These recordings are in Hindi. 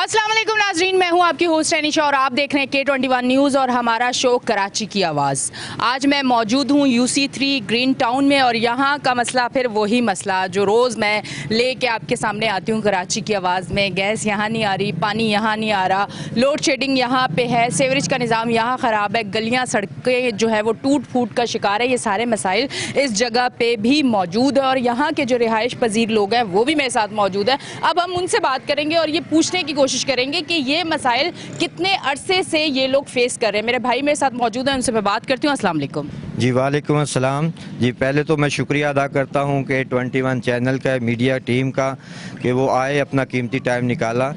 अस्सलाम वालेकुम नाजरीन, मैं हूं आपकी होस्ट अनीशा और आप देख रहे हैं K21 न्यूज़ और हमारा शो कराची की आवाज़। आज मैं मौजूद हूं UC3 ग्रीन टाउन में और यहां का मसला फिर वही मसला जो रोज़ मैं लेके आपके सामने आती हूं कराची की आवाज़ में। गैस यहां नहीं आ रही, पानी यहां नहीं आ रहा, लोड शेडिंग यहां पे है, सीवरेज का निज़ाम यहां ख़राब है, गलियाँ सड़कें जो है वो टूट फूट का शिकार है। ये सारे मसाइल इस जगह पर भी मौजूद है और यहाँ के जो रिहाइश पजीर लोग हैं वो भी मेरे साथ मौजूद है। अब हम उनसे बात करेंगे और ये पूछने की कोशिश करेंगे कि ये मसाइल कितने अरसे से ये लोग फेस कर रहे हैं। मेरे भाई मेरे साथ मौजूद हैं, उनसे मैं बात करती हूँ। अस्सलाम वालेकुम। जी वालेकुम अस्सलाम। जी पहले तो मैं शुक्रिया अदा करता हूँ कि K21 चैनल का मीडिया टीम का कि वो आए, अपना कीमती टाइम निकाला।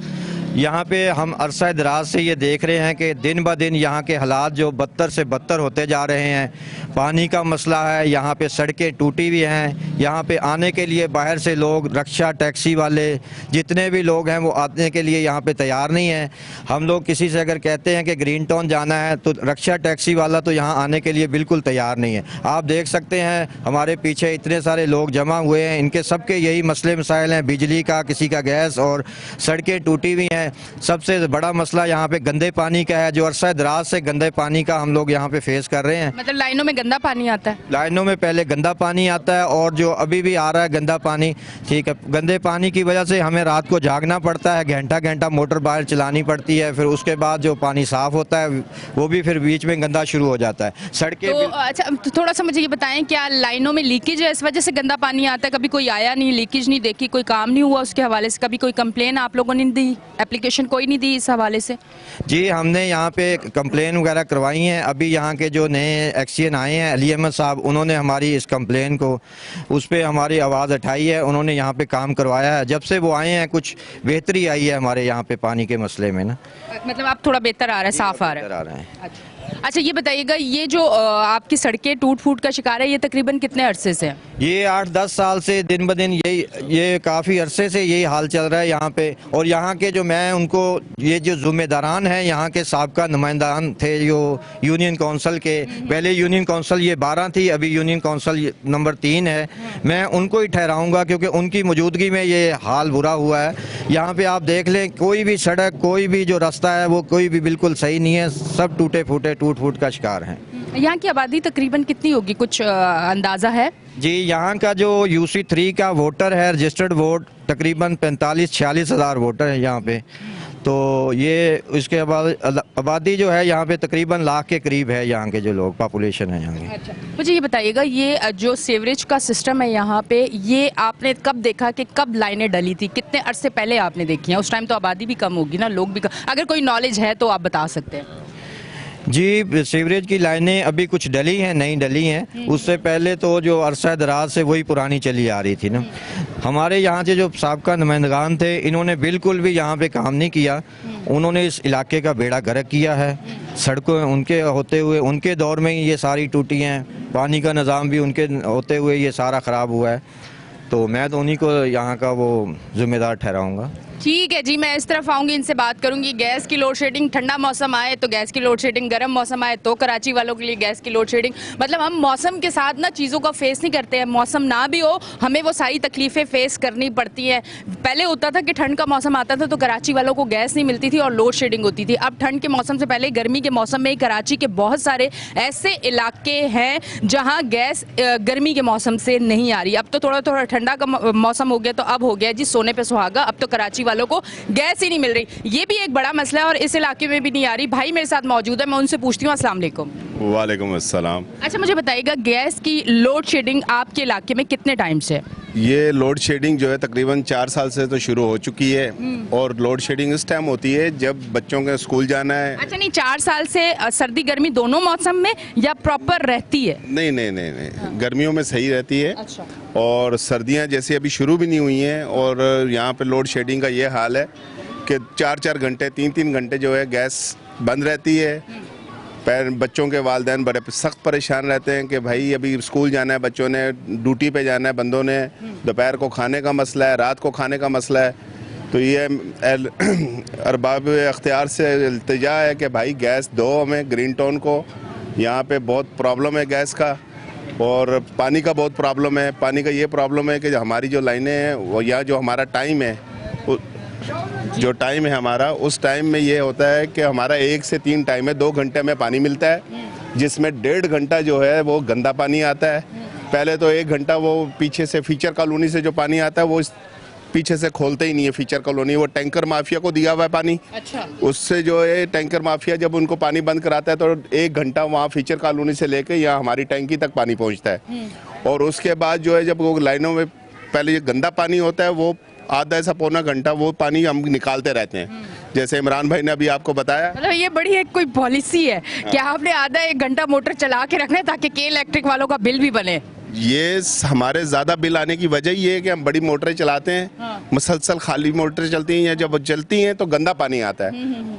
यहाँ पे हम अरसा दराज से ये देख रहे हैं कि दिन ब दिन यहाँ के हालात जो बदतर से बदतर होते जा रहे हैं। पानी का मसला है, यहाँ पे सड़कें टूटी हुई हैं, यहाँ पे आने के लिए बाहर से लोग, रिक्शा टैक्सी वाले जितने भी लोग हैं वो आने के लिए यहाँ पे तैयार नहीं हैं। हम लोग किसी से अगर कहते हैं कि ग्रीन टाउन जाना है तो रिक्शा टैक्सी वाला तो यहाँ आने के लिए बिल्कुल तैयार नहीं है। आप देख सकते हैं हमारे पीछे इतने सारे लोग जमा हुए हैं, इनके सबके यही मसले मसाइल हैं, बिजली का, किसी का गैस और सड़कें टूटी हुई हैं। सबसे बड़ा मसला यहाँ पे गंदे पानी का है, जो अरसा दराज से गंदे पानी का हम लोग यहाँ पे फेस कर रहे हैं। मतलब लाइनों में गंदा पानी आता है? लाइनों में पहले गंदा पानी आता है और जो अभी भी आ रहा है गंदा पानी, ठीक है। गंदे पानी की वजह से हमें रात को जागना पड़ता है, घंटा घंटा मोटर बाहर चलानी पड़ती है, फिर उसके बाद जो पानी साफ़ होता है वो भी फिर बीच में गंदा शुरू हो जाता है। सड़कें तो अच्छा, थोड़ा सा मुझे ये बताएं, क्या लाइनों में लीकेज है, इस वजह से गंदा पानी आता है? कभी कोई आया नहीं, लीकेज नहीं देखी, कोई काम नहीं हुआ उसके हवाले से? कभी कोई कंप्लेन आप लोगों ने दी, एप्लीकेशन कोई नहीं दी इस हवाले से? जी हमने यहाँ पे कंप्लेन वगैरह करवाई हैं। अभी यहाँ के जो नए एक्सीएन आए हैं अली अहमद साहब, उन्होंने हमारी इस कंप्लेन को, उस पर हमारी आवाज़ उठाई है, उन्होंने यहाँ पे काम करवाया है। जब से वो आए हैं कुछ बेहतरी आई है हमारे यहाँ पे पानी के मसले में ना। मतलब आप थोड़ा बेहतर आ रहा है, साफ आ रहा है। अच्छा ये बताइएगा, ये जो आपकी सड़कें टूट फूट का शिकार है, ये तकरीबन कितने अरसे से है? ये 8-10 साल से दिन ब दिन ये काफ़ी अरसे से यही हाल चल रहा है यहाँ पे। और यहाँ के जो मैं उनको, ये जो ज़िम्मेदारान हैं यहाँ के साबका नुमाइंदान थे जो यूनियन काउंसिल के, पहले यूनियन काउंसिल ये 12 थी, अभी यूनियन काउंसिल नंबर 3 है, मैं उनको ही ठहराऊँगा क्योंकि उनकी मौजूदगी में ये हाल बुरा हुआ है। यहाँ पर आप देख लें, कोई भी सड़क, कोई भी जो रास्ता है वो कोई भी बिल्कुल सही नहीं है, सब टूटे फूटे, टूट फूट का शिकार हैं। यहाँ की आबादी तकरीबन कितनी होगी, कुछ अंदाज़ा है? जी यहाँ का जो UC3 का वोटर है, रजिस्टर्ड वोट तकरीबन 45-46 हज़ार वोटर है यहाँ पे। तो ये इसके आबादी जो है यहाँ पे तकरीबन लाख के करीब है, यहाँ के जो लोग पॉपुलेशन है यहाँ की। अच्छा मुझे ये बताइएगा, ये जो सीवरेज का सिस्टम है यहाँ पे, ये आपने कब देखा कि कब लाइनें डली थी? कितने अरसे पहले आपने देखी हैं? उस टाइम तो आबादी भी कम होगी ना, लोग भी कम। अगर कोई नॉलेज है तो आप बता सकते हैं। जी सीवरेज की लाइनें अभी कुछ डली हैं, नई डली हैं, उससे पहले तो जो अरसा दराज से वही पुरानी चली आ रही थी ना। हमारे यहाँ से जो साबका नुमाइंदगान थे, इन्होंने बिल्कुल भी यहाँ पे काम नहीं किया। उन्होंने इस इलाके का बेड़ा गर्क किया है। सड़कों उनके होते हुए, उनके दौर में ही ये सारी टूटी हैं, पानी का निज़ाम भी उनके होते हुए ये सारा ख़राब हुआ है। तो मैं तो उन्हीं को यहाँ का वो ज़िम्मेदार ठहराऊँगा। ठीक है जी, मैं इस तरफ आऊँगी, इनसे बात करूँगी। गैस की लोड शेडिंग, ठंडा मौसम आए तो गैस की लोड शेडिंग, गर्म मौसम आए तो कराची वालों के लिए गैस की लोड शेडिंग। मतलब हम मौसम के साथ ना चीज़ों का फेस नहीं करते हैं, मौसम ना भी हो हमें वो सारी तकलीफ़ें फेस करनी पड़ती हैं। पहले होता था कि ठंड का मौसम आता था तो कराची वालों को गैस नहीं मिलती थी और लोड शेडिंग होती थी। अब ठंड के मौसम से पहले गर्मी के मौसम में ही कराची के बहुत सारे ऐसे इलाके हैं जहाँ गैस गर्मी के मौसम से नहीं आ रही। अब तो थोड़ा थोड़ा ठंडा का मौसम हो गया तो अब हो गया जी सोने पे सुहागा, अब तो कराची वालों को गैस ही नहीं मिल रही। ये भी एक बड़ा मसला है और इस इलाके में भी नहीं आ रही। भाई मेरे साथ मौजूद है, मैं उनसे पूछती हूँ। अस्सलाम वालेकुम। वालेकुम अस्सलाम। अच्छा मुझे बताइएगा, गैस की लोड शेडिंग आपके इलाके में कितने टाइम से? ये लोड शेडिंग जो है तकरीबन 4 साल से तो शुरू हो चुकी है और लोड शेडिंग इस टाइम होती है जब बच्चों के स्कूल जाना है। अच्छा नहीं, 4 साल से सर्दी गर्मी दोनों मौसम में या प्रॉपर रहती है? नहीं, गर्मियों में सही रहती है। अच्छा। और सर्दियां जैसे अभी शुरू भी नहीं हुई हैं और यहाँ पे लोड शेडिंग का ये हाल है कि 4-4 घंटे, 3-3 घंटे जो है गैस बंद रहती है। बच्चों के वालिदैन बड़े सख्त परेशान रहते हैं कि भाई अभी स्कूल जाना है, बच्चों ने ड्यूटी पे जाना है, बंदों ने दोपहर को खाने का मसला है, रात को खाने का मसला है। तो ये अरबाब अख्तियार से इल्तिजा है कि भाई गैस दो हमें ग्रीन टाउन को। यहाँ पे बहुत प्रॉब्लम है गैस का और पानी का बहुत प्रॉब्लम है। पानी का ये प्रॉब्लम है कि हमारी जो लाइनें हैं वो, या जो हमारा टाइम है जो टाइम है हमारा, उस टाइम में ये होता है कि हमारा 1 से 3 टाइम है, 2 घंटे में पानी मिलता है, जिसमें 1.5 घंटा जो है वो गंदा पानी आता है। पहले तो 1 घंटा वो पीछे से फीचर कॉलोनी से जो पानी आता है वो पीछे से खोलते ही नहीं है फीचर कॉलोनी, वो टैंकर माफिया को दिया हुआ है पानी। अच्छा। उससे जो है टैंकर माफिया जब उनको पानी बंद कराता है तो 1 घंटा वहाँ फीचर कॉलोनी से लेके यहाँ हमारी टैंकी तक पानी पहुँचता है। और उसके बाद जो है जब वो लाइनों में पहले ये गंदा पानी होता है वो आधा ऐसा पौना घंटा वो पानी हम निकालते रहते हैं, जैसे इमरान भाई ने अभी आपको बताया। मतलब ये बड़ी एक कोई पॉलिसी है कि आपने आधा 1 घंटा मोटर चला के रखना है ताकि के इलेक्ट्रिक वालों का बिल भी बने। ये हमारे ज़्यादा बिल आने की वजह ये है कि हम बड़ी मोटरें चलाते हैं। हाँ। मुसलसल खाली मोटरें चलती हैं, या जब चलती हैं तो गंदा पानी आता है।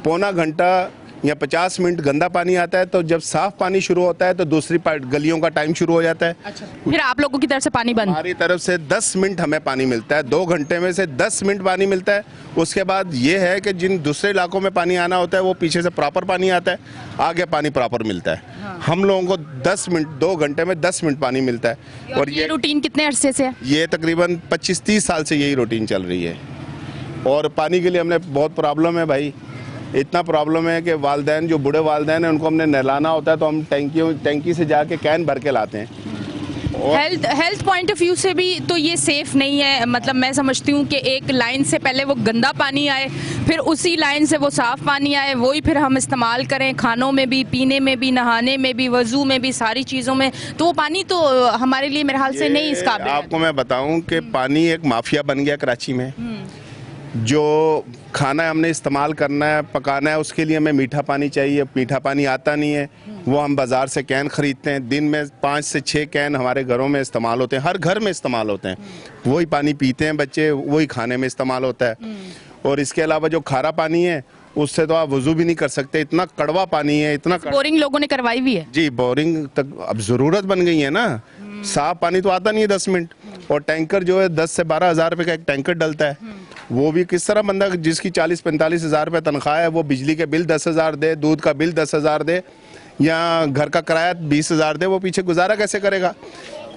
पौना घंटा या 50 मिनट गंदा पानी आता है, तो जब साफ पानी शुरू होता है तो दूसरी गलियों का टाइम शुरू हो जाता है। अच्छा। फिर आप लोगों की तरफ से पानी बंद? हमारी तरफ से 10 मिनट हमें पानी मिलता है, 2 घंटे में से 10 मिनट पानी मिलता है। उसके बाद ये है कि जिन दूसरे इलाकों में पानी आना होता है वो पीछे से प्रॉपर पानी आता है, आगे पानी प्रॉपर मिलता है। हाँ। हम लोगों को 10 मिनट 2 घंटे में 10 मिनट पानी मिलता है। और ये रूटीन कितने अरसे से है? ये तकरीबन 25-30 साल से यही रूटीन चल रही है। और पानी के लिए हमने बहुत प्रॉब्लम है भाई, इतना प्रॉब्लम है कि वालदैन जो बूढ़े वालदैन हैं उनको हमने नहलाना होता है तो हम टैंकी से जाके कैन भर के लाते हैं। हेल्थ पॉइंट ऑफ व्यू से भी तो ये सेफ नहीं है। मतलब मैं समझती हूँ कि एक लाइन से पहले वो गंदा पानी आए, फिर उसी लाइन से वो साफ़ पानी आए, वही फिर हम इस्तेमाल करें खानों में भी, पीने में भी, नहाने में भी, वज़ू में भी, सारी चीज़ों में। तो वो पानी तो हमारे लिए मेरे ख्याल से नहीं इस काबिल। आपको मैं बताऊँ कि पानी एक माफिया बन गया कराची में। जो खाना हमने इस्तेमाल करना है, पकाना है, उसके लिए हमें मीठा पानी चाहिए। मीठा पानी आता नहीं है, वो हम बाज़ार से कैन ख़रीदते हैं। दिन में 5 से 6 कैन हमारे घरों में इस्तेमाल होते हैं, हर घर में इस्तेमाल होते हैं। वही पानी पीते हैं बच्चे, वही खाने में इस्तेमाल होता है। और इसके अलावा जो खारा पानी है उससे तो आप वज़ू भी नहीं कर सकते, इतना कड़वा पानी है, इतना बोरिंग लोगों ने करवाई भी है जी, बोरिंग तक अब ज़रूरत बन गई है ना। साफ पानी तो आता नहीं है 10 मिनट, और टैंकर जो है 10 से 12 हज़ार रुपये का एक टैंकर डलता है। वो भी किस तरह बंदा जिसकी 40-45 हज़ार रुपये तनख्वाह है वो बिजली के बिल 10 हज़ार दे, दूध का बिल 10 हज़ार दे, या घर का किराया 20 हज़ार दे, वो पीछे गुजारा कैसे करेगा?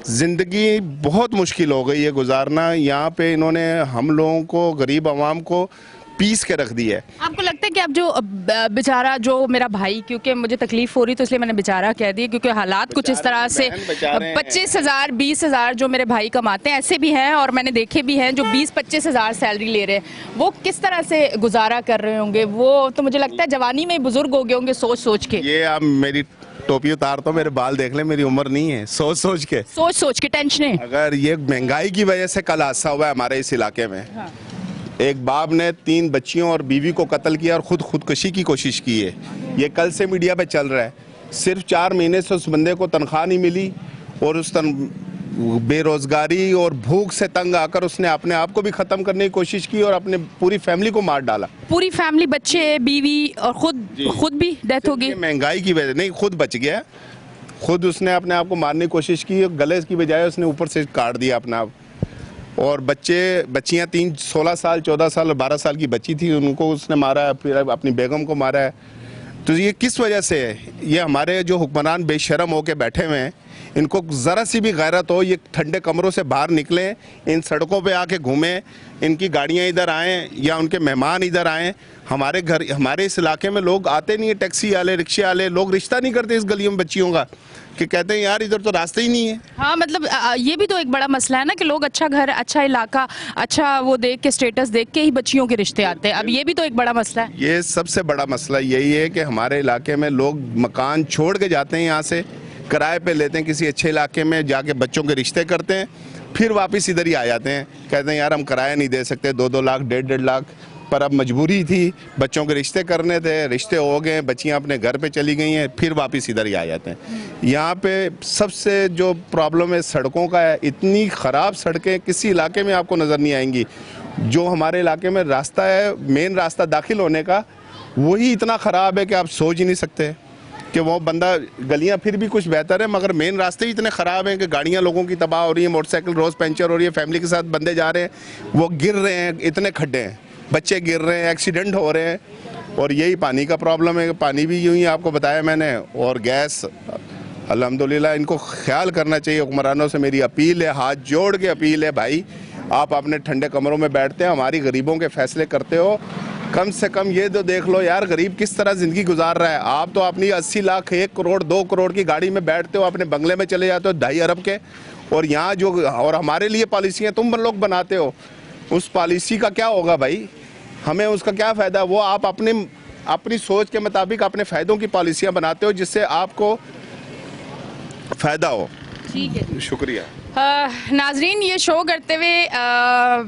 ज़िंदगी बहुत मुश्किल हो गई है गुजारना। यहाँ पे इन्होंने हम लोगों को, गरीब आवाम को पीस के रख दी है। आपको लगता है कि अब जो बेचारा जो मेरा भाई, क्योंकि मुझे तकलीफ हो रही तो इसलिए मैंने बेचारा कह दिया, क्योंकि हालात कुछ इस तरह से 25,000 20,000 जो मेरे भाई कमाते हैं, ऐसे भी हैं और मैंने देखे भी हैं जो 20-25 हज़ार सैलरी ले रहे हैं, वो किस तरह से गुजारा कर रहे होंगे? वो तो मुझे लगता है जवानी में बुजुर्ग हो गए होंगे सोच सोच के। ये आप मेरी टोपी उतार तो मेरे बाल देख ले, मेरी उम्र नहीं है, सोच सोच के टेंशन। अगर ये महंगाई की वजह से कल हादसा हुआ है हमारे इस इलाके में। हाँ। एक बाप ने 3 बच्चियों और बीवी को कत्ल किया और खुदकुशी की कोशिश की है। ये कल से मीडिया पे चल रहा है। सिर्फ 4 महीने से उस बंदे को तनख्वाह नहीं मिली और उस बेरोजगारी और भूख से तंग आकर उसने अपने आप को भी ख़त्म करने की कोशिश की और अपने पूरी फैमिली को मार डाला। पूरी फैमिली, बच्चे, बीवी और खुद भी डेथ हो गई। महंगाई की वजह नहीं, खुद बच गया, खुद उसने अपने आप को मारने की कोशिश की, गले की बजाय उसने ऊपर से काट दिया अपना आप। और बच्चियाँ 16 साल 14 साल और 12 साल की बच्ची थी, उनको उसने मारा है, फिर अपनी बेगम को मारा है। तो ये किस वजह से है? ये हमारे जो हुक्मरान बेशर्म होके बैठे हुए हैं, इनको ज़रा सी भी गैरत हो, ये ठंडे कमरों से बाहर निकलें, इन सड़कों पे आके घूमें, इनकी गाड़ियाँ इधर आएँ या उनके मेहमान इधर आएँ। हमारे घर, हमारे इस इलाके में लोग आते नहीं है, टैक्सी वाले, रिक्शे वाले लोग रिश्ता नहीं करते इस गलियों में बच्चियों का, कि कहते हैं यार इधर तो रास्ते ही नहीं है। हाँ, मतलब ये भी तो एक बड़ा मसला है ना कि लोग अच्छा घर, अच्छा इलाका, अच्छा वो देख के, स्टेटस देख के ही बच्चियों के रिश्ते आते हैं। अब ये भी तो एक बड़ा मसला है। ये सबसे बड़ा मसला यही है कि हमारे इलाके में लोग मकान छोड़ के जाते हैं, यहाँ से किराए पे लेते हैं, किसी अच्छे इलाके में जाके बच्चों के रिश्ते करते हैं, फिर वापस इधर ही आ जाते हैं, कहते हैं यार हम किराया नहीं दे सकते, 2-2 लाख 1.5-1.5 लाख, पर अब मजबूरी थी, बच्चों के रिश्ते करने थे, रिश्ते हो गए, बच्चियां अपने घर पे चली गई हैं, फिर वापस इधर ही आ जाते हैं। यहाँ पे सबसे जो प्रॉब्लम है सड़कों का है, इतनी ख़राब सड़कें किसी इलाके में आपको नज़र नहीं आएंगी। जो हमारे इलाके में रास्ता है, मेन रास्ता दाखिल होने का, वही इतना ख़राब है कि आप सोच ही नहीं सकते कि वो बंदा, गलियां फिर भी कुछ बेहतर है मगर मेन रास्ते ही इतने ख़राब हैं कि गाड़ियां लोगों की तबाह हो रही हैं, मोटरसाइकिल रोज़ पंचर हो रही है, फैमिली के साथ बंदे जा रहे हैं, वो गिर रहे हैं, इतने खड्डे हैं, बच्चे गिर रहे हैं, एक्सीडेंट हो रहे हैं। और यही पानी का प्रॉब्लम है, पानी भी यूँ ही आपको बताया मैंने। और गैस अल्हम्दुलिल्लाह इनको ख्याल करना चाहिए, हुक्मरानों से मेरी अपील है, हाथ जोड़ के अपील है भाई, आप अपने ठंडे कमरों में बैठते हैं, हमारी गरीबों के फैसले करते हो। कम से कम ये तो देख लो यार, गरीब किस तरह ज़िंदगी गुजार रहा है। आप तो अपनी 80 लाख 1 करोड़ 2 करोड़ की गाड़ी में बैठते हो, अपने बंगले में चले जाते हो 2.5 अरब के, और यहाँ जो और हमारे लिए पॉलिसियाँ तुम लोग बनाते हो, उस पॉलिसी का क्या होगा भाई? हमें उसका क्या फ़ायदा? वो आप अपनी सोच के मुताबिक अपने फ़ायदों की पॉलिसियाँ बनाते हो जिससे आपको फ़ायदा हो। ठीक है। शुक्रिया। नाजरीन, ये शो करते हुए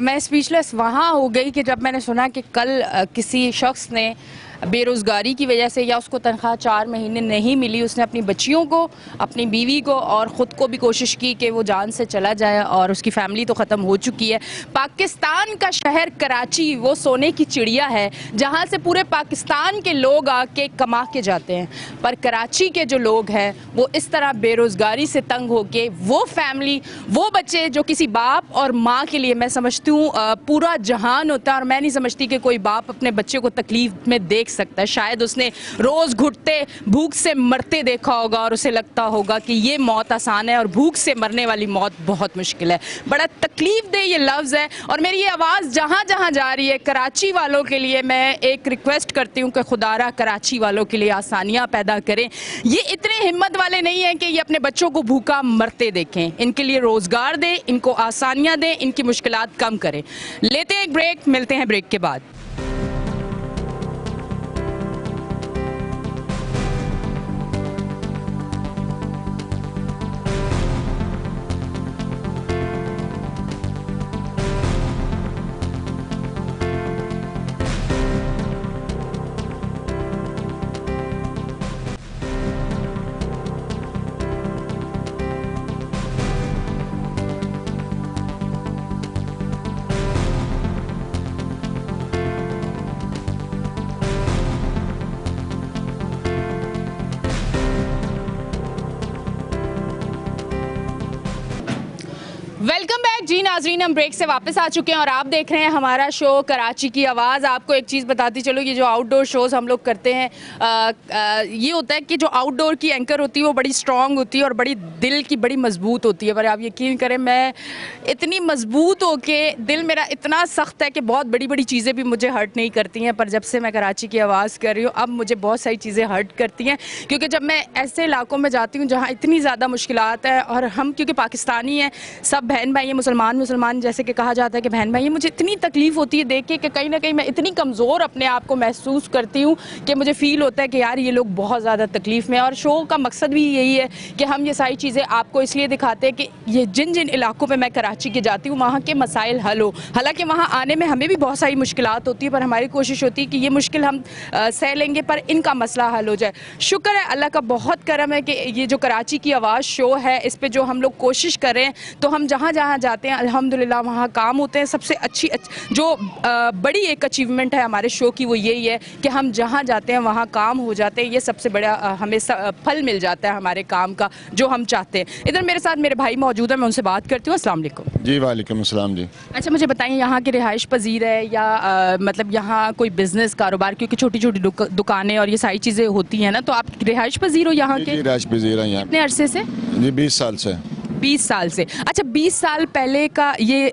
मैं स्पीचलेस वहाँ हो गई कि जब मैंने सुना कि कल किसी शख्स ने बेरोज़गारी की वजह से या उसको तनख्वाह 4 महीने नहीं मिली, उसने अपनी बच्चियों को, अपनी बीवी को और ख़ुद को भी कोशिश की कि वो जान से चला जाए, और उसकी फैमिली तो ख़त्म हो चुकी है। पाकिस्तान का शहर कराची वो सोने की चिड़िया है जहाँ से पूरे पाकिस्तान के लोग आके कमा के जाते हैं, पर कराची के जो लोग हैं वो इस तरह बेरोज़गारी से तंग होके वो फैमिली, वो बच्चे जो किसी बाप और माँ के लिए मैं समझती हूँ पूरा जहान होता है, और मैं नहीं समझती कि कोई बाप अपने बच्चे को तकलीफ़ में देख सकता है। शायद उसने रोज घुटते भूख से मरते देखा होगा और उसे लगता होगा कि ये मौत आसान है और भूख से मरने वाली मौत बहुत मुश्किल है। बड़ा तकलीफ दे ये लफ्ज़ है, और मेरी ये आवाज़ जहाँ जहाँ जा रही है कराची वालों के लिए मैं एक रिक्वेस्ट करती हूँ कि खुदारा कराची वालों के लिए आसानियाँ पैदा करें। ये इतने हिम्मत वाले नहीं हैं कि ये अपने बच्चों को भूखा मरते देखें, इनके लिए रोज़गार दें, इनको आसानियाँ दें, इनकी मुश्किलात कम करें। लेते हैं एक ब्रेक, मिलते हैं ब्रेक के बाद। वेलकम बैक जी नाजरीन, हम ब्रेक से वापस आ चुके हैं और आप देख रहे हैं हमारा शो कराची की आवाज़। आपको एक चीज़ बताती चलो, ये जो आउटडोर शोज़ हम लोग करते हैं ये होता है कि जो आउटडोर की एंकर होती है वो बड़ी स्ट्रॉन्ग होती है और बड़ी दिल की बड़ी मजबूत होती है, पर आप यकीन करें मैं इतनी मजबूत हो के दिल मेरा इतना सख्त है कि बहुत बड़ी बड़ी चीज़ें भी मुझे हर्ट नहीं करती हैं, पर जब से मैं कराची की आवाज़ कर रही हूँ अब मुझे बहुत सारी चीज़ें हर्ट करती हैं, क्योंकि जब मैं ऐसे इलाकों में जाती हूँ जहाँ इतनी ज़्यादा मुश्किलात है, और हम क्योंकि पाकिस्तानी हैं, सब बहन भाई हैं, मुसलमान जैसे कि कहा जाता है कि बहन भाई, मुझे इतनी तकलीफ़ होती है देख के कि कहीं ना कहीं मैं इतनी कमज़ोर अपने आप को महसूस करती हूँ कि मुझे फ़ील होता है कि यार ये लोग बहुत ज़्यादा तकलीफ़ में। और शो का मकसद भी यही है कि हम ये सारी चीज़ें आपको इसलिए दिखाते हैं कि ये जिन जिन इलाकों में मैं कराची के जाती हूँ वहाँ के मसाइल हल हो। हालाँकि वहाँ आने में हमें भी बहुत सारी मुश्किलात होती है, पर हमारी कोशिश होती है कि ये मुश्किल हम सह लेंगे पर इनका मसला हल हो जाए। शुक्र है, अल्लाह का बहुत करम है कि ये जो कराची की आवाज़ शो है इस पर जो हम लोग कोशिश कर रहे हैं, तो हम जहाँ जहाँ जाते हैं अल्हम्दुलिल्लाह वहाँ काम होते हैं। सबसे अच्छी जो बड़ी एक अचीवमेंट है हमारे शो की वो यही है कि हम जहाँ जाते हैं वहाँ काम हो जाते हैं। ये सबसे बड़ा हमें फल मिल जाता है हमारे काम का जो हम चाहते हैं। इधर मेरे साथ मेरे भाई मौजूद है, मैं उनसे बात करती हूँ। अस्सलाम वालेकुम। जी वालेकुम अस्सलाम जी। अच्छा, मुझे बताइए यहाँ की रिहाइश पजीर है या मतलब यहाँ कोई बिजनेस कारोबार, क्योंकि छोटी छोटी दुकानें और ये सारी चीज़ें होती हैं ना, तो आप रिहाइश पजीर हो यहाँ के? रिहाइश पजीर है यहाँ। कितने अरसे से? जी 20 साल से। 20 साल से। अच्छा, 20 साल पहले का ये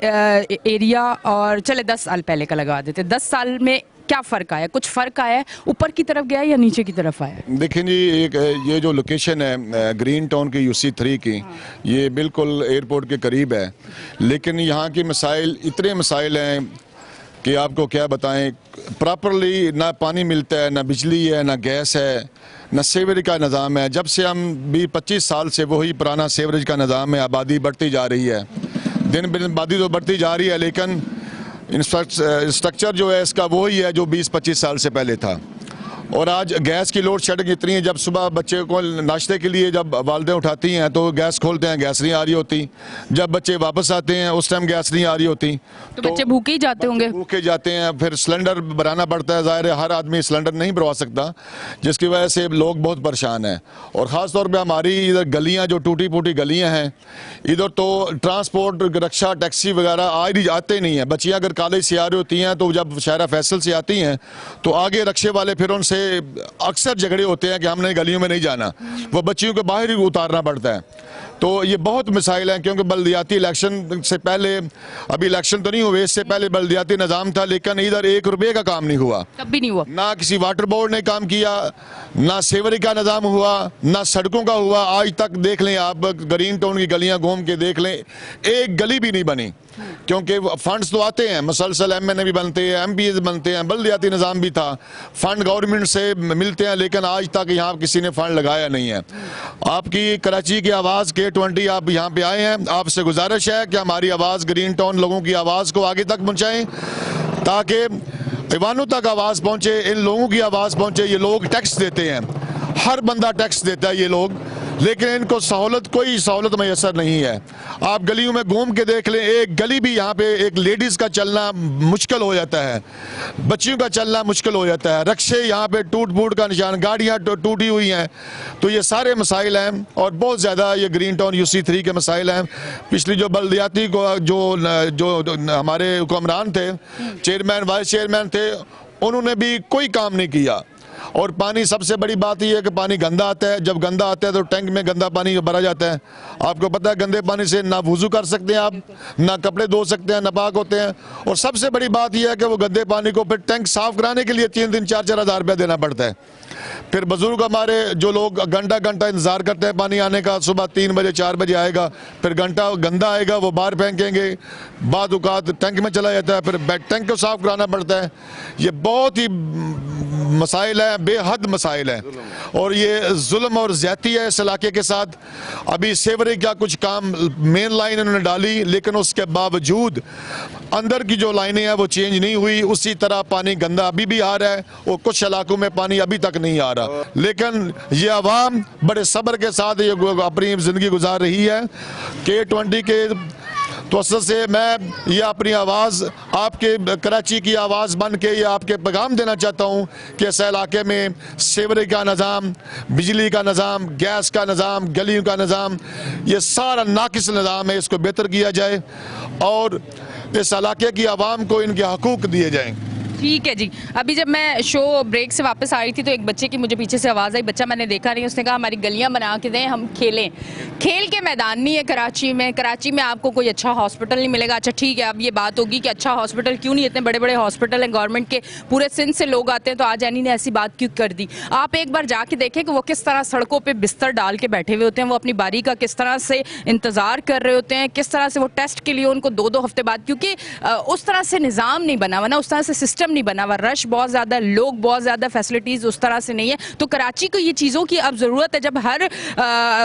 एरिया और चले 10 साल पहले का लगा देते, 10 साल में क्या फ़र्क आया? कुछ फ़र्क आया है? ऊपर की तरफ गया या नीचे की तरफ आया? देखें जी, एक ये जो लोकेशन है ग्रीन टाउन की UC3 की, ये बिल्कुल एयरपोर्ट के करीब है, लेकिन यहाँ की मसाइल इतने मसाइल हैं कि आपको क्या बताएं। प्रॉपरली ना पानी मिलता है, ना बिजली है, ना गैस है, न सीवरेज का निज़ाम है। जब से हम 20-25 साल से वही पुराना सीवरेज का निज़ाम है। आबादी बढ़ती जा रही है, दिन ब दिन आबादी तो बढ़ती जा रही है, लेकिन स्ट्रक्चर जो है इसका वही है जो 20-25 साल से पहले था। और आज गैस की लोड शेडिंग इतनी है, जब सुबह बच्चे को नाश्ते के लिए जब वालदें उठाती हैं तो गैस खोलते हैं, गैस नहीं आ रही होती। जब बच्चे वापस आते हैं उस टाइम गैस नहीं आ रही होती, तो बच्चे भूखे ही जाते होंगे। भूखे जाते हैं, फिर सिलेंडर भराना पड़ता है। ज़ाहिर है हर आदमी सिलेंडर नहीं भरवा सकता, जिसकी वजह से लोग बहुत परेशान हैं। और ख़ास तौर पर हमारी इधर गलियाँ जो टूटी फूटी गलियाँ हैं, इधर तो ट्रांसपोर्ट रिक्शा टैक्सी वगैरह आते नहीं हैं। बच्चियाँ अगर कॉलेज से आ रही होती हैं तो जब शहरा फैसल से आती हैं तो आगे रक्शे वाले फिर उनसे से अक्सर झगड़े होते हैं कि हमने गलियों में नहीं जाना, वो बच्चियों को बाहर ही उतारना पड़ता है। तो ये बहुत मिसाइल हैं, क्योंकि बल्दियाती इलेक्शन से पहले, अभी इलेक्शन तो नहीं हुए, इससे पहले बल्दियाती निज़ाम था, लेकिन इधर 1 रुपये का काम नहीं हुआ, कब भी नहीं हुआ। ना किसी वाटर बोर्ड ने काम किया, ना सेवरी का निज़ाम हुआ, ना सड़कों का हुआ। आज तक देख लें आप, ग्रीन टाउन की गलियां घूम के देख लें, एक गली भी नहीं बनी, क्योंकि फंड्स तो आते हैं मुसलसल, MNA भी बनते हैं, MPs बनते हैं, बल्दियाती निज़ाम भी था, फंड गवर्नमेंट से मिलते हैं, लेकिन आज तक यहाँ किसी ने फंड लगाया नहीं है। आपकी कराची की आवाज़ K20, आप यहाँ पे आए हैं, आपसे गुजारिश है कि हमारी आवाज़, ग्रीन टाउन लोगों की आवाज़ को आगे तक पहुँचाएँ, ताकि ईवानों तक आवाज़ पहुँचे, इन लोगों की आवाज़ पहुँचे। ये लोग टैक्स देते हैं, हर बंदा टैक्स देता है ये लोग, लेकिन इनको सहूलत, कोई सहूलत मैसर नहीं है। आप गलियों में घूम के देख लें, एक गली भी यहाँ पे एक लेडीज़ का चलना मुश्किल हो जाता है, बच्चियों का चलना मुश्किल हो जाता है, रक्शे यहाँ पे टूट फूट का निशान, गाड़ियाँ टूटी हुई हैं। तो ये सारे मसाइल हैं, और बहुत ज़्यादा ये ग्रीन टाउन UC3 के मसाइल हैं। पिछली जो बल्दियाती को जो हमारे हुक्मरान थे, चेयरमैन, वाइस चेयरमैन थे, उन्होंने भी कोई काम नहीं किया। और पानी, सबसे बड़ी बात यह है कि पानी गंदा आता है, जब गंदा आता है तो टैंक में गंदा पानी भरा जाता है। आपको पता है गंदे पानी से ना वुज़ू कर सकते हैं आप, ना कपड़े धो सकते हैं, नापाक होते हैं। और सबसे बड़ी बात यह है कि वो गंदे पानी को फिर टैंक साफ कराने के लिए 3 4 हज़ार रुपया देना पड़ता है। फिर बुजुर्ग हमारे जो लोग घंटा घंटा इंतजार करते हैं पानी आने का, सुबह 3 बजे 4 बजे आएगा, फिर घंटा गंदा आएगा, वो बाहर फेंकेंगे, बाद औकात टैंक में चला जाता है, फिर टैंक को साफ कराना पड़ता है। ये बहुत ही मसाइल है, बेहद मसाइल है, और ये जुल्म और ज़्यादती है इस इलाके के साथ। अभी सेवरी का कुछ काम, मेन लाइन उन्होंने डाली, लेकिन उसके बावजूद अंदर की जो लाइनें हैं वो चेंज नहीं हुई, उसी तरह पानी गंदा अभी भी आ रहा है, और कुछ इलाकों में पानी अभी तक नहीं आ रहा। लेकिन ये आवाम बड़े सब्र के साथ ये अपनी ज़िंदगी गुजार रही है। K20 के तो से मैं ये अपनी आवाज़, आपके कराची की आवाज़ बन के ये आपके पैगाम देना चाहता हूँ कि इस इलाके में सेवरी का निज़ाम, बिजली का निज़ाम, गैस का निज़ाम, गलियों का निज़ाम, ये सारा नाकिस निज़ाम है, इसको बेहतर किया जाए और इस इलाके की आवाम को इनके हकूक़ दिए जाएँ। ठीक है जी। अभी जब मैं शो ब्रेक से वापस आ रही थी तो एक बच्चे की मुझे पीछे से आवाज़ आई, बच्चा मैंने देखा नहीं, उसने कहा हमारी गलियां बना के दें, हम खेलें। खेल के मैदान नहीं है कराची में, कराची में आपको कोई अच्छा हॉस्पिटल नहीं मिलेगा। अच्छा ठीक है, अब ये बात होगी कि अच्छा हॉस्पिटल क्यों नहीं, इतने बड़े बड़े हॉस्पिटल हैं गवर्नमेंट के, पूरे सिंध से लोग आते हैं, तो आज यानी ने ऐसी बात क्यों कर दी। आप एक बार जाके देखें कि वो किस तरह सड़कों पर बिस्तर डाल के बैठे हुए होते हैं, वो अपनी बारी का किस तरह से इंतज़ार कर रहे होते हैं, किस तरह से वो टेस्ट के लिए उनको 2-2 हफ्ते बाद, क्योंकि उस तरह से निज़ाम नहीं बना हुआ ना, उस तरह से सिस्टम नहीं बना हुआ, रश बहुत ज़्यादा, लोग बहुत ज़्यादा, फैसिलिटीज़ उस तरह से नहीं है। तो कराची को ये चीज़ों की अब ज़रूरत है। जब हर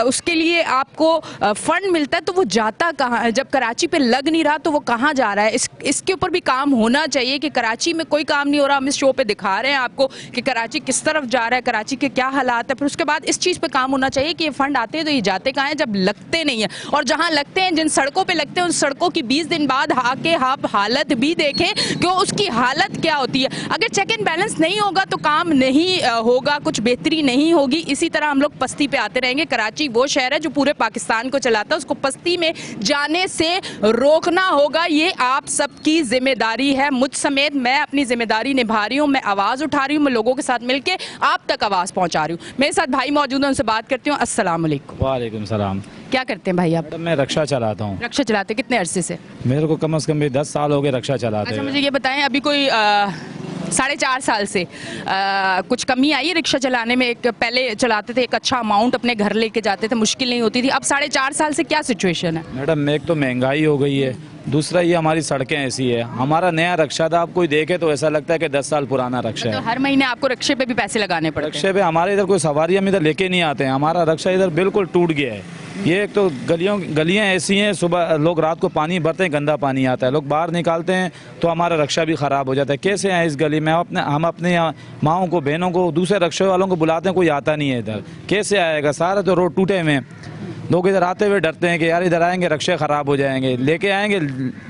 उसके लिए आपको फंड मिलता है तो वो जाता कहाँ है, जब कराची पे लग नहीं रहा तो वो कहाँ जा रहा है। इसके ऊपर भी काम होना चाहिए कि कराची में कोई काम नहीं हो रहा। हम इस शो पे दिखा रहे हैं आपको कि कराची किस तरफ जा रहा है, कराची के क्या हालात है, फिर उसके बाद इस चीज़ पर काम होना चाहिए कि ये फंड आते हैं तो ये जाते कहाँ हैं, जब लगते नहीं है। और जहाँ लगते हैं, जिन सड़कों पर लगते हैं, उन सड़कों की 20 दिन बाद आके आप हालत भी देखें कि उसकी हालत क्या होती है। अगर चेक एंड बैलेंस नहीं होगा तो काम नहीं होगा, कुछ बेहतरी नहीं होगी। इसी तरह हम लोग पस्ती पे आते रहेंगे। कराची वो शहर है जो पूरे पाकिस्तान को चलाता है, उसको पस्ती में जाने से रोकना होगा। ये आप सबकी जिम्मेदारी है, मुझ समेत मैं अपनी जिम्मेदारी निभा रही हूँ। मैं आवाज़ उठा रही हूँ, मैं लोगों के साथ मिलकर आप तक आवाज़ पहुँचा रही हूँ। मेरे साथ भाई मौजूद हैं, उनसे बात करती हूँ। अस्सलाम वालेकुम। वालेकुम सलाम। क्या करते हैं भाई आप? मैं रक्षा चलाता हूँ। रक्षा चलाते कितने अरसे से? मेरे को कम से कम भी 10 साल हो गए रक्षा चलाते। अच्छा, मुझे ये बताएं, अभी कोई 4.5 साल से कुछ कमी आई है रिक्शा चलाने में? एक पहले चलाते थे, एक अच्छा अमाउंट अपने घर लेके जाते थे, मुश्किल नहीं होती थी। अब 4.5 साल से क्या सिचुएशन है? मैडम, एक तो महंगाई हो गई है, दूसरा ये हमारी सड़कें ऐसी है। हमारा नया रक्षा था, आप कोई देखे तो ऐसा लगता है कि 10 साल पुराना रक्षा है। तो हर महीने आपको रक्षे पे भी पैसे लगाने पड़ते हैं? रक्षे पे हमारे इधर कोई सवारी हम इधर लेके नहीं आते हैं, हमारा रक्षा इधर बिल्कुल टूट गया है। ये एक तो गलियां ऐसी हैं, सुबह लोग रात को पानी भरते हैं, गंदा पानी आता है, लोग बाहर निकालते हैं तो हमारा रक्षा भी ख़राब हो जाता है। कैसे आए इस गली में? हम अपने माँओं को, बहनों को, दूसरे रक्षे वालों को बुलाते हैं, कोई आता नहीं है इधर, कैसे आएगा? सारा तो रोड टूटे हुए हैं। लोग इधर आते हुए डरते हैं कि यार इधर आएंगे रक्षे ख़राब हो जाएंगे, लेके आएंगे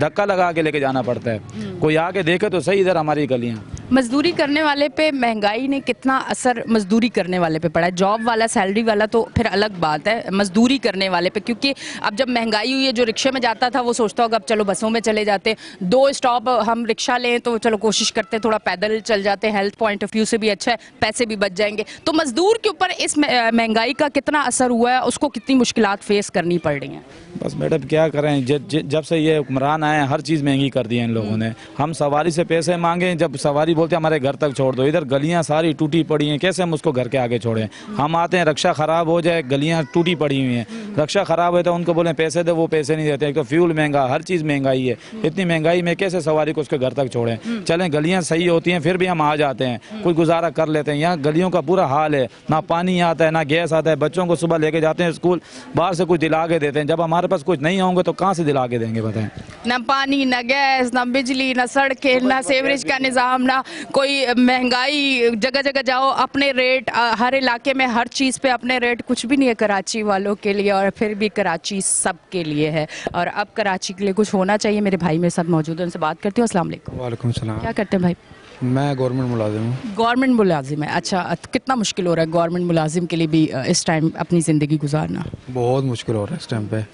धक्का लगा के लेके जाना पड़ता है। कोई आके देखे तो सही इधर हमारी गलियाँ। मजदूरी करने वाले पे महंगाई ने कितना असर मजदूरी करने वाले पे पड़ा है? जॉब वाला, सैलरी वाला तो फिर अलग बात है, मजदूरी करने वाले पे, क्योंकि अब जब महंगाई हुई है, जो रिक्शे में जाता था वो सोचता होगा अब चलो बसों में चले जाते, 2 स्टॉप हम रिक्शा लें तो चलो कोशिश करते थोड़ा पैदल चल जाते, हेल्थ पॉइंट ऑफ व्यू से भी अच्छा है, पैसे भी बच जाएंगे। तो मजदूर के ऊपर इस महंगाई का कितना असर हुआ है, उसको कितनी मुश्किलात फेस करनी पड़ रही हैं? बस मैडम क्या करें, जब से ये हुक्मरान आए हर चीज़ महंगी कर दी है इन लोगों ने। हम सवारी से पैसे मांगे, जब सवारी बोलते हमारे घर तक छोड़ दो, इधर गलियां सारी टूटी पड़ी हैं, कैसे हम उसको घर के आगे छोड़ें? हम आते हैं, रक्षा ख़राब हो जाए, गलियां टूटी पड़ी हुई हैं, रक्षा ख़राब हो तो उनको बोलें पैसे दो, वो पैसे नहीं देते। एक तो फ्यूल महंगा, हर चीज़ महंगाई है, इतनी महंगाई में कैसे सवारी को उसके घर तक छोड़ें? चलें गलियाँ सही होती हैं फिर भी हम आ जाते हैं, कोई गुजारा कर लेते हैं। यहाँ गलियों का बुरा हाल है, ना पानी आता है ना गैस आता है, बच्चों को सुबह लेके जाते हैं स्कूल, बाहर से कुछ दिला के देते हैं, जब हमारे पास कुछ नहीं होंगे तो कहाँ से दिला के देंगे बताएं? ना पानी, ना गैस, ना बिजली, ना सड़कें, ना सीवरेज का निज़ाम, ना कोई महंगाई, जगह जगह जाओ अपने रेट, हर इलाके में हर चीज़ पे अपने रेट, कुछ भी नहीं है कराची वालों के लिए, और फिर भी कराची सब के लिए है, और अब कराची के लिए कुछ होना चाहिए। मेरे भाई मेरे साथ मौजूद हैं, उनसे बात करती हूँ। अस्सलाम वालेकुम। वालेकुम सलाम। क्या करते हैं भाई? मैं गवर्नमेंट मुलाजिम हूँ। गवर्नमेंट मुलाजिम है, अच्छा। कितना मुश्किल हो रहा है गवर्नमेंट मुलाजिम के लिए भी इस टाइम अपनी ज़िंदगी गुजारना? बहुत मुश्किल हो रहा है इस टाइम पे।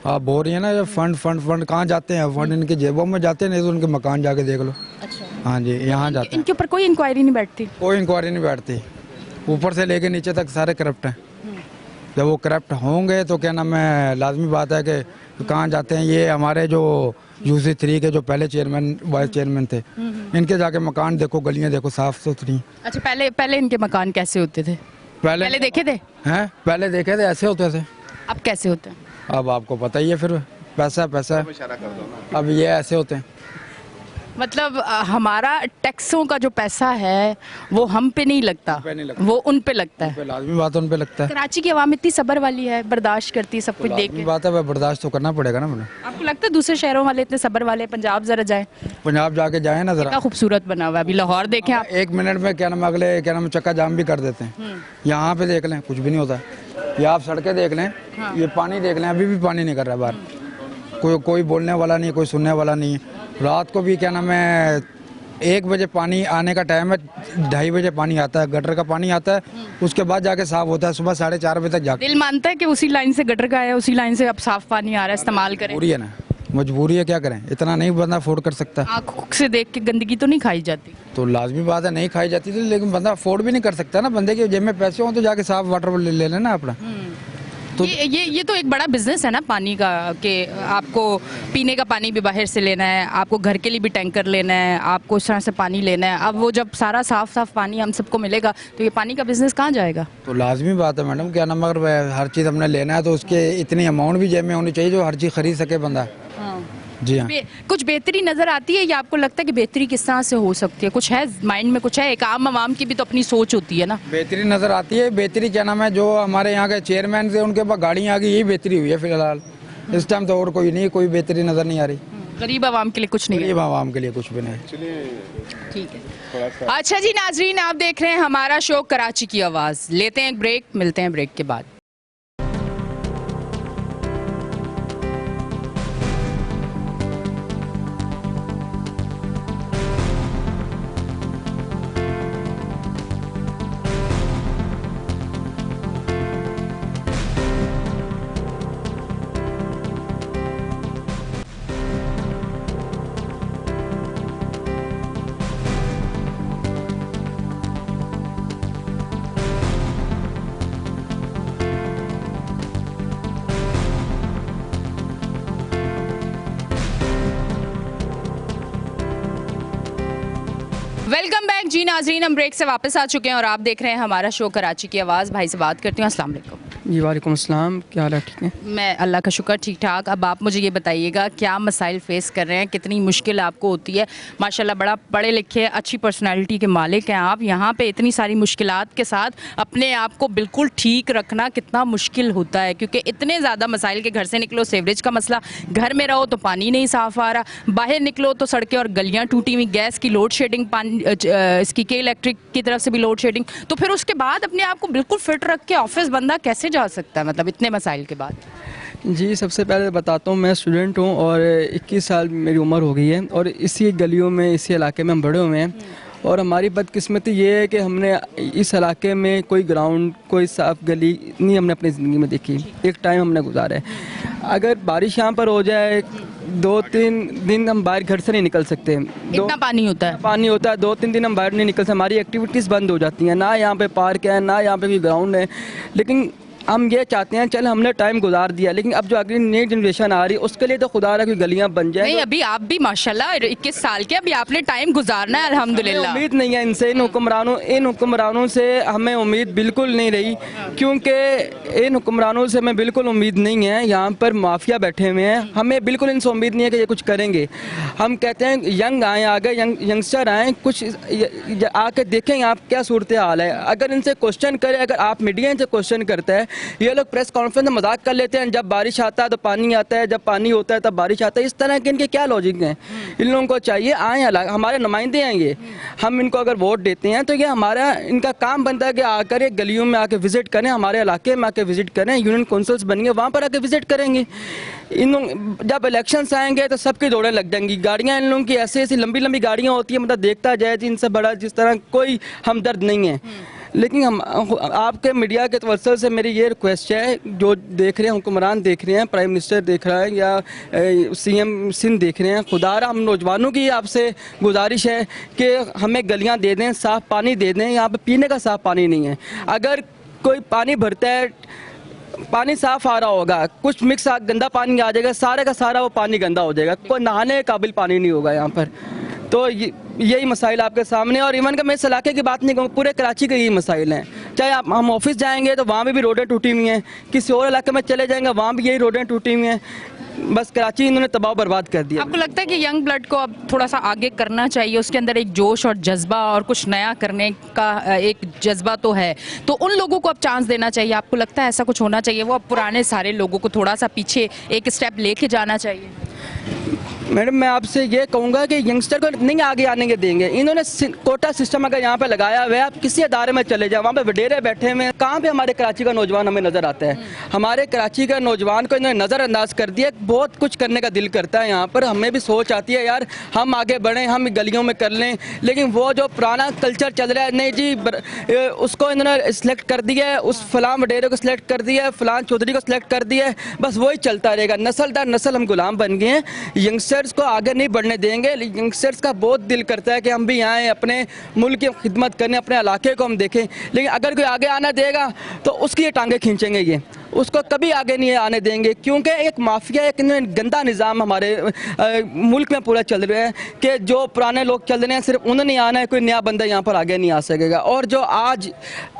आप बोल रही है ना, जब फंड फंड फंड कहाँ जाते हैं? फंड इनके जेबों में जाते हैं, नहीं तो उनके मकान जाके देख लो। अच्छा। हाँ जी, यहाँ जाते हैं। इनके ऊपर कोई इंक्वायरी नहीं बैठती? कोई इंक्वायरी नहीं बैठती, ऊपर से लेके नीचे तक सारे करप्ट हैं। जब वो करप्ट होंगे तो क्या नाम है, लाजमी बात है कि कहाँ जाते हैं। ये हमारे जो UC3 के जो पहले चेयरमैन वाइस चेयरमैन थे, इनके जाके मकान देखो, गलियाँ देखो साफ सुथरी। अच्छा, पहले इनके मकान कैसे होते थे? पहले देखे थे? हैं, पहले देखे थे, ऐसे होते थे। अब कैसे होते हैं? अब आपको पता ही है, फिर पैसा पैसा, अब ये ऐसे होते हैं। मतलब हमारा टैक्सों का जो पैसा है वो हम पे नहीं लगता, वो उन पे लगता है। लाजमी बात है, उन पे लगता है। कराची की आवाम इतनी सब्र वाली है, बर्दाश्त करती है सब कुछ देख के। बात है, बर्दाश्त तो करना पड़ेगा ना मैंने। आपको लगता है दूसरे शहरों वाले इतने सब्र वाले? पंजाब जरा जाए, पंजाब जाके जाए ना जरा, कितना खूबसूरत बना हुआ है। अभी लाहौर देखें आप, 1 मिनट में क्या नाम अगले क्या नाम चक्का जाम भी कर देते हैं। यहाँ पे देख लें कुछ भी नहीं होता। या आप सड़कें देख लें, ये पानी देख लें, अभी भी पानी नहीं कर रहा बाहर। कोई बोलने वाला नहीं, कोई सुनने वाला नहीं। रात को भी क्या नाम है 1 बजे पानी आने का टाइम है, 2:30 बजे पानी आता है, गटर का पानी आता है, उसके बाद जाके साफ होता है सुबह 4:30 बजे तक जाके। दिल मानता है कि उसी लाइन से गटर का है, उसी लाइन से अब साफ पानी आ रहा है, इस्तेमाल करें। मजबूरी है ना, मजबूरी है, क्या करें, इतना नहीं बंदा अफोर्ड कर सकता। आँखों से देख के गंदगी तो नहीं खाई जाती? तो लाजमी बात है नहीं खाई जाती थी, लेकिन बंदा अफोर्ड भी नहीं कर सकता ना। बंदे के जेब में पैसे हों तो जाके साफ वाटर ले लेना अपना। तो ये तो एक बड़ा बिजनेस है ना पानी का, कि आपको पीने का पानी भी बाहर से लेना है, आपको घर के लिए भी टैंकर लेना है, आपको इस तरह से पानी लेना है। अब वो जब सारा साफ पानी हम सबको मिलेगा तो ये पानी का बिजनेस कहाँ जाएगा? तो लाजमी बात है मैडम, क्या नाम, अगर हर चीज़ हमने लेना है तो उसके इतनी अमाउंट भी जेब में होनी चाहिए जो हर चीज़ खरीद सके बंदा। जी हाँ। कुछ बेहतरी नजर आती है या आपको लगता है कि बेहतरी किस तरह से हो सकती है? कुछ है माइंड में, कुछ है? एक आम की भी तो अपनी सोच होती है ना। बेहतरी नजर आती है, बेहतरी क्या नाम है, जो हमारे यहाँ के चेयरमैन थे उनके पास गाड़ियाँ आ गई, यही बेहतरी हुई है फिलहाल इस टाइम। तो और कोई नहीं, कोई बेहतरी नजर नहीं आ रही। गरीब आवाम के लिए कुछ नहीं है? गरीब आवाम के लिए कुछ भी नहीं। ठीक है, अच्छा जी नाजरीन, आप देख रहे हैं हमारा शो कराची की आवाज़। लेते हैं एक ब्रेक, मिलते हैं ब्रेक के बाद। वेलकम बैक जी नाजरीन, हम ब्रेक से वापस आ चुके हैं और आप देख रहे हैं हमारा शो कराची की आवाज़। भाई से बात करती हूँ। अस्सलाम वालेकुम। जी वालेकुम अस्सलाम, क्या हाल है? ठीक है, मैं अल्लाह का शुक्र ठीक ठाक। अब आप मुझे ये बताइएगा, क्या मसाइल फेस कर रहे हैं, कितनी मुश्किल आपको होती है? माशाल्लाह बड़ा पढ़े लिखे अच्छी पर्सनालिटी के मालिक हैं आप, यहाँ पे इतनी सारी मुश्किलात के साथ अपने आप को बिल्कुल ठीक रखना कितना मुश्किल होता है, क्योंकि इतने ज़्यादा मसाइल के घर से निकलो सीवरेज का मसला, घर में रहो तो पानी नहीं साफ़ आ रहा, बाहर निकलो तो सड़कें और गलियाँ टूटी हुई, गैस की लोड शेडिंग, पानी इसकी के इलेक्ट्रिक की तरफ से भी लोड शेडिंग। तो फिर उसके बाद अपने आप को बिल्कुल फिट रख के ऑफिस बंदा कैसे जा सकता है, मतलब इतने मसाइल के बाद? जी सबसे पहले बताता हूँ, मैं स्टूडेंट हूँ और 21 साल मेरी उम्र हो गई है और इसी गलियों में, इसी इलाके में हम बड़े हुए हैं और हमारी बदकिस्मती ये है कि हमने इस इलाके में कोई ग्राउंड, कोई साफ गली नहीं हमने अपनी ज़िंदगी में देखी। एक टाइम हमने गुजारा है। अगर बारिश यहाँ पर हो जाए 2-3 दिन हम बाहर घर से नहीं निकल सकते। इतना पानी होता है? पानी होता है, 2-3 दिन हम बाहर नहीं निकल सकते। हमारी एक्टिविटीज़ बंद हो जाती हैं, ना यहाँ पे पार्क है, ना यहाँ पे कोई ग्राउंड है। लेकिन हम ये चाहते हैं, चल हमने टाइम गुजार दिया, लेकिन अब जो अगली नई जनरेशन आ रही है उसके लिए तो खुदा रहा कि गलियां बन जाए। नहीं, अभी आप भी माशाल्लाह 21 साल के, अभी आपने टाइम गुजारना है अल्हम्दुलिल्लाह। उम्मीद नहीं है इनसे, इन हुक्मरानों से हमें उम्मीद बिल्कुल नहीं रही, क्योंकि इन हुक्मरानों से हमें बिल्कुल उम्मीद नहीं है। यहाँ पर माफिया बैठे हुए हैं, हमें बिल्कुल इनसे उम्मीद नहीं है कि ये कुछ करेंगे। हम कहते हैं यंग आएँ, आगे यंगस्टर आएँ, कुछ आके देखें आप क्या सूरत हाल है। अगर इनसे क्वेश्चन करें, अगर आप मीडिया इनसे क्वेश्चन करता है, ये लोग प्रेस कॉन्फ्रेंस में मजाक कर लेते हैं, जब बारिश आता है तो पानी आता है, जब पानी होता है तब बारिश आता है। इस तरह के इनके क्या लॉजिक हैं? इन लोगों को चाहिए आए, हमारे नुमाइंदे हैं ये, हम इनको अगर वोट देते हैं तो ये हमारा इनका काम बनता है कि आकर ये गलियों में आके विजिट करें, हमारे इलाके में आके विजिट करें, यूनियन काउंसिल्स बनेंगे वहाँ पर आके विजिट करेंगे। जब इलेक्शंस आएंगे तो सबकी दौड़ें लग जाएंगी। गाड़ियाँ इन लोगों की ऐसी ऐसी लंबी लंबी गाड़ियाँ होती हैं, मतलब देखता जाए इनसे बड़ा जिस तरह कोई हमदर्द नहीं है। लेकिन हम आपके मीडिया के तवज्जो से मेरी ये रिक्वेस्ट है, जो देख रहे हैं, हुक्मरान देख रहे हैं, प्राइम मिनिस्टर देख रहा है या सीएम सिंध देख रहे हैं, खुदारा हम नौजवानों की आपसे गुजारिश है कि हमें गलियां दे दें, साफ़ पानी दे दें। यहाँ पे पीने का साफ़ पानी नहीं है। अगर कोई पानी भरता है, पानी साफ आ रहा होगा, कुछ मिक्स गंदा पानी आ जाएगा, सारे का सारा वो पानी गंदा हो जाएगा, कोई नहाने के काबिल पानी नहीं होगा यहाँ पर। तो यही मसाइल आपके सामने, और इवन का मैं इस इलाके की बात नहीं कहूँ, पूरे कराची के यही मसाइल हैं। चाहे हम ऑफिस जाएंगे तो वहाँ भी रोडें टूटी हुई हैं, किसी और इलाके में चले जाएंगे वहाँ भी यही रोडें टूटी हुई हैं। बस कराची इन्होंने तबाह बर्बाद कर दिया। आपको लगता है कि यंग ब्लड को अब थोड़ा सा आगे करना चाहिए, उसके अंदर एक जोश और जज्बा और कुछ नया करने का एक जज्बा तो है, तो उन लोगों को अब चांस देना चाहिए? आपको लगता है ऐसा कुछ होना चाहिए, वो अब पुराने सारे लोगों को थोड़ा सा पीछे एक स्टेप लेके जाना चाहिए? मैडम मैं आपसे ये कहूँगा कि यंगस्टर को नहीं आगे आने के देंगे। इन्होंने कोटा सिस्टम अगर यहाँ पे लगाया हुआ है, आप किसी अदारे में चले जाओ, वहाँ पे वडेरे बैठे हुए हैं, कहाँ पे हमारे कराची का नौजवान हमें नज़र आता है? हमारे कराची का नौजवान को इन्होंने नज़रअंदाज कर दिया। बहुत कुछ करने का दिल करता है यहाँ पर, हमें भी सोच आती है यार हम आगे बढ़ें, हम गलियों में कर लें, लेकिन वो जो पुराना कल्चर चल रहा है, नहीं जी उसको इन्होंने सिलेक्ट कर दिया है, उस फलां वडेरे को सिलेक्ट कर दिया है, फलां चौधरी को सिलेक्ट कर दिया है, बस वही चलता रहेगा। नस्ल दर नस्ल हम गुलाम बन गए हैं, यंगस्टर्स को आगे नहीं बढ़ने देंगे। यंगस्टर्स का बहुत दिल करता है कि हम भी आएँ, अपने मुल्क की खिदमत करने, अपने इलाके को हम देखें, लेकिन अगर कोई आगे आना देगा तो उसकी ये टांगे खींचेंगे, ये उसको कभी आगे नहीं आने देंगे, क्योंकि एक माफिया, एक गंदा निज़ाम हमारे मुल्क में पूरा चल रहा है कि जो पुराने लोग चल रहे हैं सिर्फ उन्हें नहीं आना है, कोई नया बंदा यहाँ पर आगे नहीं आ सकेगा। और जो आज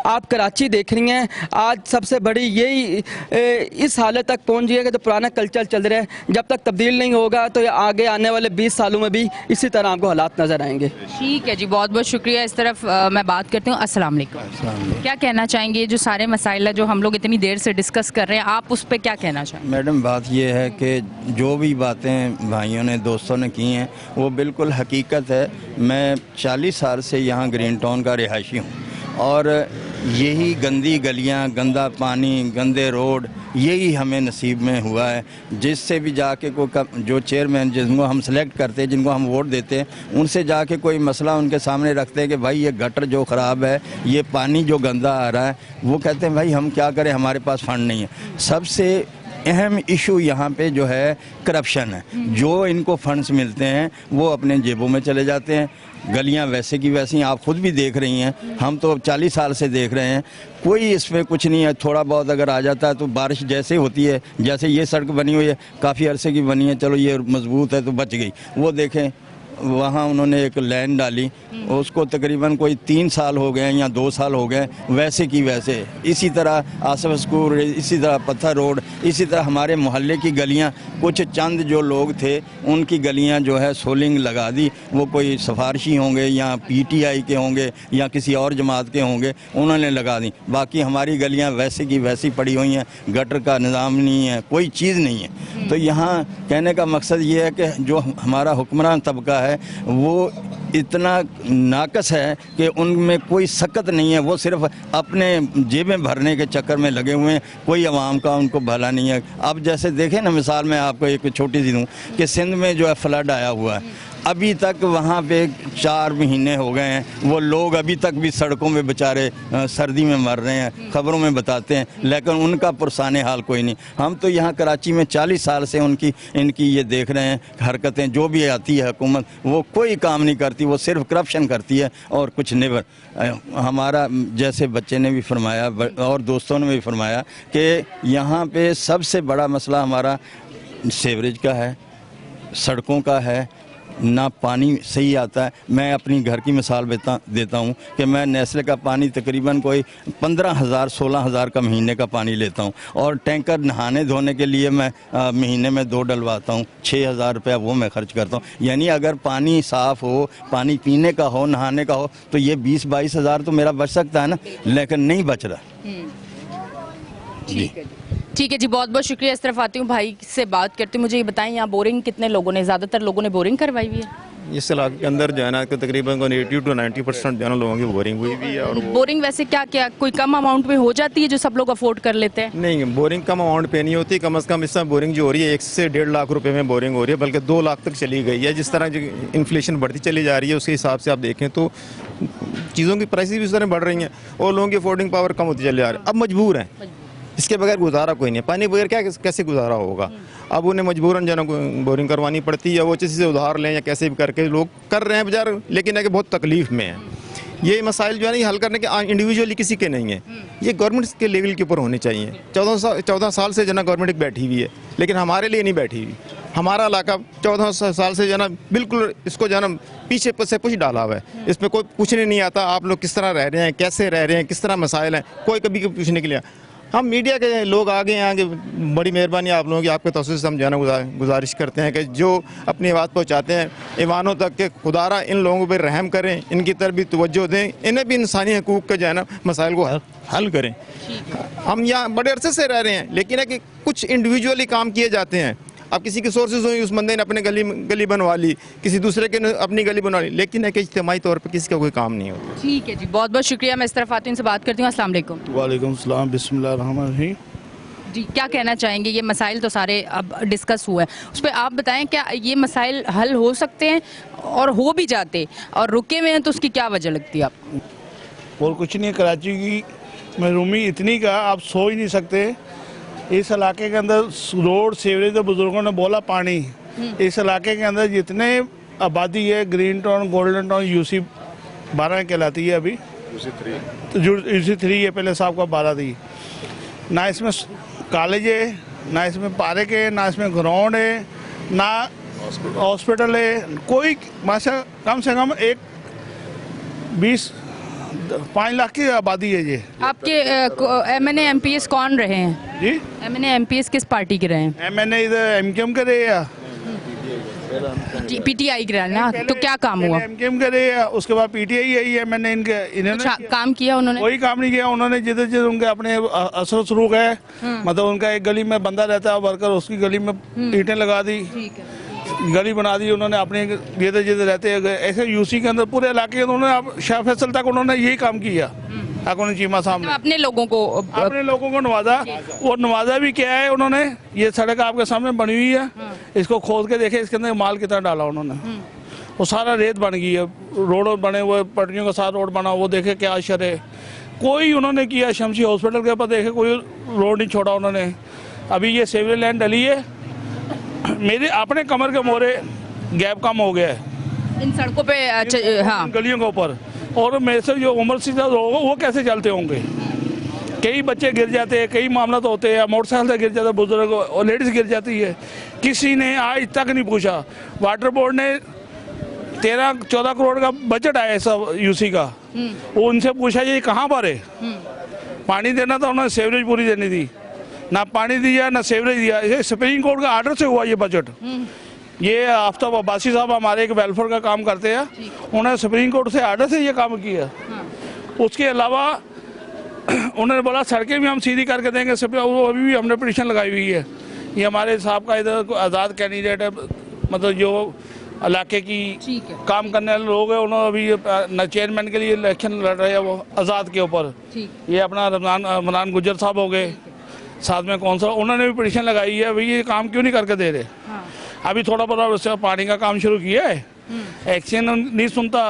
आप कराची देख रही हैं, आज सबसे बड़ी यही इस हालत तक पहुँच गई है कि जो पुराना कल्चर चल रहा है, जब तक तब्दील नहीं होगा तो आगे आने वाले 20 सालों में भी इसी तरह आपको हालात नज़र आएंगे। ठीक है जी, बहुत बहुत शुक्रिया। इस तरफ मैं बात करती हूँ। अस्सलाम वालेकुम। क्या कहना चाहेंगे, जो सारे मसाइल है जो हम लोग इतनी देर से डिस्कस कर रहे हैं, आप उस पर क्या कहना चाहेंगे? मैडम बात ये है कि जो भी बातें भाइयों ने, दोस्तों ने की हैं, वो बिल्कुल हकीकत है। मैं 40 साल से यहाँ ग्रीन टाउन का रिहायशी हूँ, और यही गंदी गलियाँ, गंदा पानी, गंदे रोड, यही हमें नसीब में हुआ है। जिससे भी जाके कोई जो चेयरमैन जिनको हम सेलेक्ट करते हैं, जिनको हम वोट देते हैं, उनसे जाके कोई मसला उनके सामने रखते हैं कि भाई ये गटर जो ख़राब है, ये पानी जो गंदा आ रहा है, वो कहते हैं भाई हम क्या करें, हमारे पास फंड नहीं है। सबसे अहम इशू यहाँ पे जो है करप्शन है। जो इनको फंड्स मिलते हैं वो अपने जेबों में चले जाते हैं। गलियाँ वैसे की वैसी आप खुद भी देख रही हैं, हम तो 40 साल से देख रहे हैं, कोई इसमें कुछ नहीं है। थोड़ा बहुत अगर आ जाता है तो बारिश जैसे होती है, जैसे ये सड़क बनी हुई है, काफ़ी अरसे की बनी है, चलो ये मजबूत है तो बच गई। वो देखें वहाँ उन्होंने एक लैंड डाली, उसको तकरीबन कोई 3 साल हो गए या 2 साल हो गए, वैसे की वैसे। इसी तरह आसफ स्कूल, इसी तरह पत्थर रोड, इसी तरह हमारे मोहल्ले की गलियाँ, कुछ चंद जो लोग थे उनकी गलियाँ जो है सोलिंग लगा दी। वो कोई सिफारशी होंगे या PTI के होंगे या किसी और जमात के होंगे, उन्होंने लगा दी। बाकी हमारी गलियाँ वैसे की वैसी पड़ी हुई हैं, गटर का निज़ाम नहीं है, कोई चीज़ नहीं है। तो यहाँ कहने का मकसद ये है कि जो हमारा हुक्मरान तबका है वो इतना नाकस है कि उनमें कोई सकत नहीं है। वो सिर्फ अपने जेबें भरने के चक्कर में लगे हुए हैं, कोई आवाम का उनको भला नहीं है। अब जैसे देखें ना, मिसाल मैं आपको एक छोटी सी दूँ कि सिंध में जो है फ्लड आया हुआ है, अभी तक वहाँ पे 4 महीने हो गए हैं, वो लोग अभी तक भी सड़कों में बेचारे सर्दी में मर रहे हैं, खबरों में बताते हैं, लेकिन उनका पुरसाने हाल कोई नहीं। हम तो यहाँ कराची में 40 साल से इनकी ये देख रहे हैं हरकतें, जो भी आती है हुकूमत वो कोई काम नहीं करती, वो सिर्फ करप्शन करती है और कुछ नेवर। हमारा जैसे बच्चे ने भी फरमाया और दोस्तों ने भी फरमाया कि यहाँ पे सबसे बड़ा मसला हमारा सीवरेज का है, सड़कों का है, ना पानी सही आता है। मैं अपनी घर की मिसाल देता हूँ कि मैं नेस्ले का पानी तकरीबन कोई 15,000 16,000 का महीने का पानी लेता हूँ, और टैंकर नहाने धोने के लिए मैं महीने में 2 डलवाता हूँ, 6,000 रुपया वो मैं खर्च करता हूँ। यानी अगर पानी साफ़ हो, पानी पीने का हो, नहाने का हो, तो ये 20-22 हज़ार तो मेरा बच सकता है ना, लेकिन नहीं बच रहा। ठीक है जी, बहुत बहुत शुक्रिया। इस तरफ आती हूँ, भाई से बात करती हूँ। मुझे ये बताएं, यहाँ बोरिंग कितने लोगों ने, ज़्यादातर लोगों ने बोरिंग करवाई हुई है? इस इलाके के अंदर जो है ना तकरीबन 80 to 90% जो है ना लोगों की बोरिंग हुई भी है। और बोरिंग वैसे क्या क्या कोई कम अमाउंट में हो जाती है जो सब लोग अफोर्ड कर लेते हैं? नहीं, बोरिंग कम अमाउंट पे नहीं होती। कम से कम इस समय बोरिंग जो हो रही है 1 से 1.5 लाख रुपए में बोरिंग हो रही है, बल्कि 2 लाख तक चली गई है। जिस तरह जो इन्फ्लेशन बढ़ती चली जा रही है उसके हिसाब से आप देखें तो चीज़ों की प्राइसेस भी उस तरह बढ़ रही हैं और लोगों की अफोर्डिंग पावर कम होती चली जा रही है। अब मजबूर हैं, इसके बगैर गुजारा कोई नहीं है। पानी बगैर क्या कैसे गुजारा होगा? अब उन्हें मजबूरन जो है बोरिंग करवानी पड़ती है। वो किसी से उधार लें या कैसे भी करके लोग कर रहे हैं बेचारे, लेकिन है कि बहुत तकलीफ में है। ये मसाइल जो है ना ये हल करने के इंडिविजुअली किसी के नहीं है, ये गवर्नमेंट के लेवल के ऊपर होने चाहिए। 14 साल से जो ना गवर्नमेंट बैठी हुई है, लेकिन हमारे लिए नहीं बैठी हुई। हमारा इलाका 14 साल से जो ना बिल्कुल इसको जो ना पीछे से कुछ डाला हुआ है। इसमें कोई पूछने नहीं आता आप लोग किस तरह रह रहे हैं, कैसे रह रहे हैं, किस तरह मसाइल हैं, कोई कभी पूछने के लिए। हम मीडिया के लोग आगे आगे, बड़ी मेहरबानी आप लोगों की, आपके तौसीफ से हम जो है ना गुजारिश करते हैं कि जो अपनी आवाज़ पहुंचाते हैं ईवानों तक के, खुदारा इन लोगों पर रहम करें, इनकी तरफ भी तवज्जो दें, इन्हें भी इंसानी हकूक़ के जो है ना मसाइल को हल करें। हम यहाँ बड़े अरसे से रह रहे हैं, लेकिन है कि कुछ इंडिविजुअली काम किए जाते हैं। अब किसी की सोर्सेज हुई, उस बंदे ने अपने गली बनवा ली, किसी दूसरे के ने अपनी गली बनवा ली, लेकिन है कि इज्तिमाई तौर पर किसी का कोई काम नहीं होता। ठीक है जी, बहुत बहुत शुक्रिया। मैं इस तरफ आती हूँ, इनसे बात करती हूँ। अस्सलाम वालेकुम। वालेकुम सलाम, बिस्मिल्लाह रहमान रहीम। जी, क्या कहना चाहेंगे? ये मसाइल तो सारे अब डिस्कस हुए हैं, उस पर आप बताएं क्या ये मसाइल हल हो सकते हैं, और हो भी जाते और रुके हुए हैं तो उसकी क्या वजह लगती है आपको? और कुछ नहीं, कराची की महरूमी इतनी का आप सो ही नहीं सकते। इस इलाके के अंदर रोड, सीवरेज, तो बुजुर्गों ने बोला पानी। इस इलाके के अंदर जितने आबादी है, green town, golden town, UC 12 कहलाती है, अभी UC 3 है, पहले साहब का 12 थी ना। इसमें कॉलेज है, ना इसमें पार्क है, ना इसमें ग्राउंड है, ना हॉस्पिटल है, कोई माशा। कम से कम 5 लाख की आबादी है ये। आपके MNA MPS कौन रहे हैं जी? MNA MPS किस पार्टी के रहे हैं? MNA इधर MKM के रहे या PTI के रहे ना, तो क्या काम हुआ? MKM के रहे या उसके बाद PTI आई है। मैंने इन्होंने काम किया उन्होंने? कोई काम नहीं किया उन्होंने। जिधर जिधर उनके अपने असर शुरू गए, मतलब उनका एक गली में बंदा रहता है वर्कर, उसकी गली में ईंटें लगा दी, गली बना दी उन्होंने अपने जिधर जिधर रहते हैं। ऐसे UC के अंदर पूरे इलाके उन्होंने शाह फैसल तक उन्होंने यही काम किया। चीमा साहब ने अपने लोगों को नवाजा। और नवाजा भी क्या है उन्होंने, ये सड़क आपके सामने बनी हुई है, इसको खोद के देखे इसके अंदर माल कितना डाला उन्होंने। वो सारा रेत बन गई है, रोड बने हुए, पटरियों के साथ रोड बना, वो देखे क्या अशर है। कोई उन्होंने किया, शमशी हॉस्पिटल के ऊपर देखे कोई रोड नहीं छोड़ा उन्होंने। अभी ये सीवरेज लाइन डली है, मेरे अपने कमर के मोरे गैप कम हो गया है इन सड़कों पे। हाँ, गलियों के ऊपर। और मेरे से जो उम्र से ज़्यादा होगा वो कैसे चलते होंगे? कई बच्चे गिर जाते हैं, कई मामला तो होते हैं, मोटरसाइकिल से गिर जाते हैं बुजुर्ग और लेडीज़ गिर जाती है। किसी ने आज तक नहीं पूछा। वाटर बोर्ड ने 13-14 करोड़ का बजट आया सब UC का, वो उनसे पूछा ये कहाँ पर है? पानी देना था उन्होंने, सीवरेज पूरी देनी थी, ना पानी दिया ना सीवरेज दिया। ये सुप्रीम कोर्ट का आर्डर से हुआ ये बजट। ये आफ्ताब अब्बासी साहब हमारे एक वेलफेयर का काम करते हैं, उन्होंने सुप्रीम कोर्ट से आर्डर से ये काम किया। उसके अलावा उन्होंने बोला सड़कें भी हम सीधी करके देंगे, वो अभी भी हमने पिटीशन लगाई हुई है। ये हमारे साहब का इधर आज़ाद कैंडिडेट है, मतलब जो इलाके की काम करने वाले लोग हैं, उन्होंने अभी चेयरमैन के लिए इलेक्शन लड़ रहे हैं, वो आज़ाद के ऊपर। ये अपना रमजान गुज्जर साहब हो गए, साथ में कौंसल, उन्होंने भी पिटीशन लगाई है, भाई ये काम क्यों नहीं करके दे रहे। अभी थोड़ा बहुत पानी का काम शुरू किया है, एक्शन नहीं सुनता।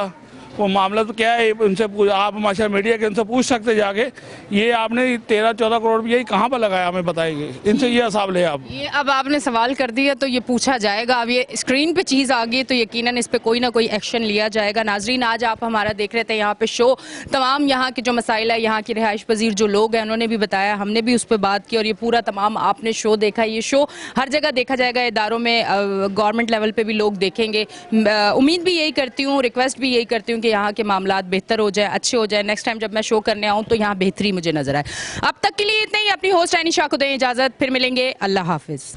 वो मामला तो क्या है, उनसे आप माशा मीडिया के उनसे पूछ सकते जाके, ये आपने 13-14 करोड़ रुपया कहाँ पर लगाया, हमें बताएंगे, इनसे ये हिसाब ले आप। ये अब आपने सवाल कर दिया तो ये पूछा जाएगा। अब ये स्क्रीन पे चीज़ आ गई तो यकीनन इस पे कोई ना कोई एक्शन लिया जाएगा। नाजरीन, आज आप हमारा देख रहे थे यहाँ पे शो, तमाम यहाँ के जो मसाइल है, यहाँ की रिहाइश पजीर जो लोग हैं उन्होंने भी बताया, हमने भी उस पर बात की और ये पूरा तमाम आपने शो देखा। ये शो हर जगह देखा जाएगा, इदारों में, गवर्नमेंट लेवल पर भी लोग देखेंगे। उम्मीद भी यही करती हूँ, रिक्वेस्ट भी यही करती हूँ कि यहाँ के मामला बेहतर हो जाए, अच्छे हो जाए। नेक्स्ट टाइम जब मैं शो करने आऊँ तो यहाँ बेहतरी मुझे नजर आए। अब तक के लिए इतना ही। अपनी होस्ट एनिशा को दें इजाजत, फिर मिलेंगे। अल्लाह हाफिज।